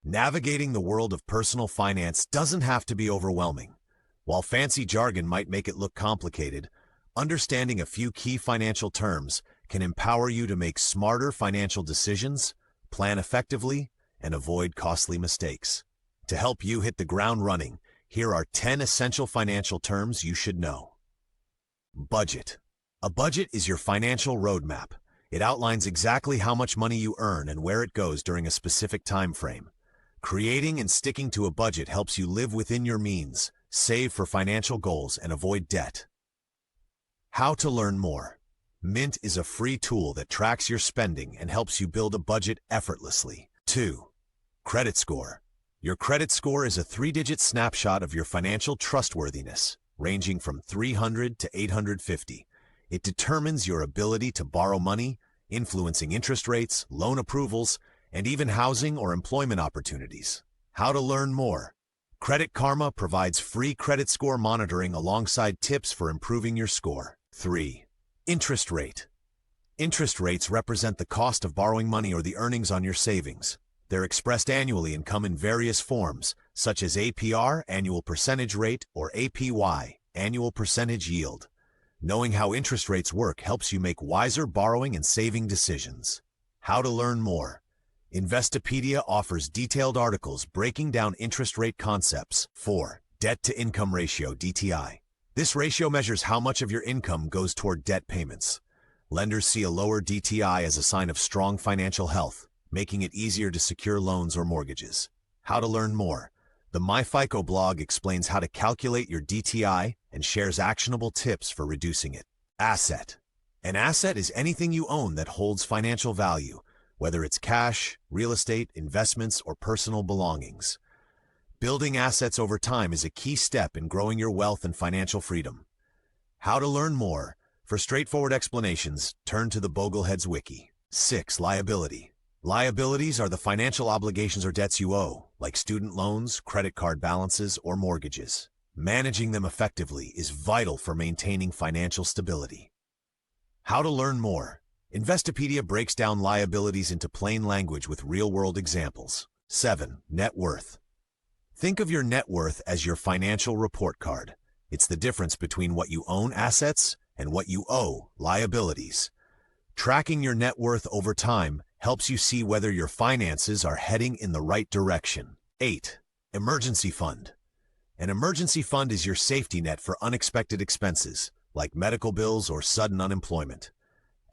Navigating the world of personal finance doesn't have to be overwhelming. While fancy jargon might make it look complicated, understanding a few key financial terms can empower you to make smarter financial decisions, plan effectively, and avoid costly mistakes. To help you hit the ground running, here are 10 essential financial terms you should know. Budget. A budget is your financial roadmap. It outlines exactly how much money you earn and where it goes during a specific time frame. Creating and sticking to a budget helps you live within your means, save for financial goals, and avoid debt. How to learn more. Mint is a free tool that tracks your spending and helps you build a budget effortlessly. 2. Credit score. Your credit score is a 3-digit snapshot of your financial trustworthiness, ranging from 300 to 850. It determines your ability to borrow money, influencing interest rates, loan approvals, and even housing or employment opportunities. How to learn more. Credit Karma provides free credit score monitoring alongside tips for improving your score. 3. Interest rate. Interest rates represent the cost of borrowing money or the earnings on your savings. They're expressed annually and come in various forms, such as APR, annual percentage rate, or APY, annual percentage yield. Knowing how interest rates work helps you make wiser borrowing and saving decisions. How to learn more. Investopedia offers detailed articles breaking down interest rate concepts. 4. Debt-to-income ratio, DTI. This ratio measures how much of your income goes toward debt payments. Lenders see a lower DTI as a sign of strong financial health, making it easier to secure loans or mortgages. How to learn more. The MyFICO blog explains how to calculate your DTI and shares actionable tips for reducing it. Asset. An asset is anything you own that holds financial value, whether it's cash, real estate, investments, or personal belongings. Building assets over time is a key step in growing your wealth and financial freedom. How to learn more. For straightforward explanations, turn to the Bogleheads Wiki. 6. Liability. Liabilities are the financial obligations or debts you owe, like student loans, credit card balances, or mortgages. Managing them effectively is vital for maintaining financial stability. How to learn more. Investopedia breaks down liabilities into plain language with real-world examples. 7. Net worth. Think of your net worth as your financial report card. It's the difference between what you own, assets, and what you owe, liabilities. Tracking your net worth over time helps you see whether your finances are heading in the right direction. 8. Emergency fund. An emergency fund is your safety net for unexpected expenses, like medical bills or sudden unemployment.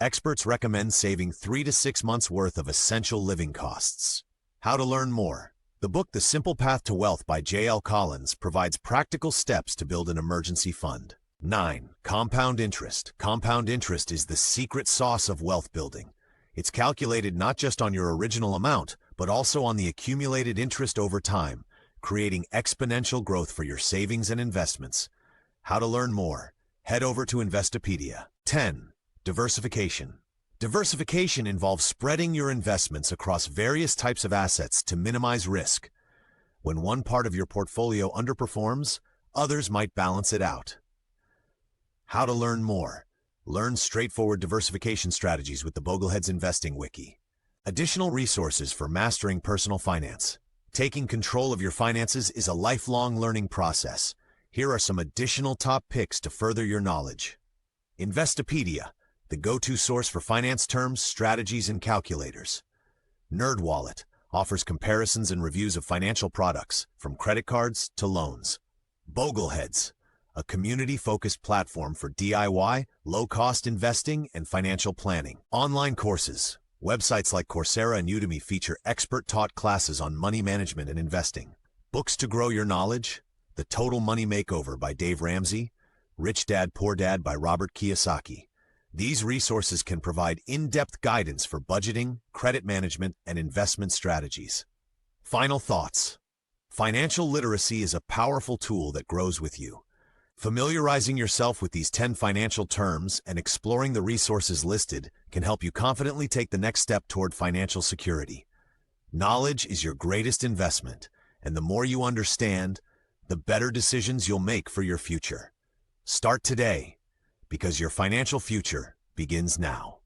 Experts recommend saving 3 to 6 months' worth of essential living costs. How to learn more. The book The Simple Path to Wealth by J.L. Collins provides practical steps to build an emergency fund. 9. Compound interest. Compound interest is the secret sauce of wealth building. It's calculated not just on your original amount, but also on the accumulated interest over time, creating exponential growth for your savings and investments. How to learn more. Head over to Investopedia. 10. Diversification. Diversification involves spreading your investments across various types of assets to minimize risk. When one part of your portfolio underperforms, others might balance it out. How to learn more. Learn straightforward diversification strategies with the Bogleheads Investing Wiki. Additional resources for mastering personal finance. Taking control of your finances is a lifelong learning process. Here are some additional top picks to further your knowledge. Investopedia, the go-to source for finance terms, strategies, and calculators. NerdWallet offers comparisons and reviews of financial products, from credit cards to loans. Bogleheads, a community-focused platform for DIY, low-cost investing, and financial planning. Online courses. Websites like Coursera and Udemy feature expert-taught classes on money management and investing. Books to grow your knowledge. The Total Money Makeover by Dave Ramsey. Rich Dad, Poor Dad by Robert Kiyosaki. These resources can provide in-depth guidance for budgeting, credit management, and investment strategies. Final thoughts. Financial literacy is a powerful tool that grows with you. Familiarizing yourself with these 10 financial terms and exploring the resources listed can help you confidently take the next step toward financial security. Knowledge is your greatest investment, and the more you understand, the better decisions you'll make for your future. Start today, because your financial future begins now.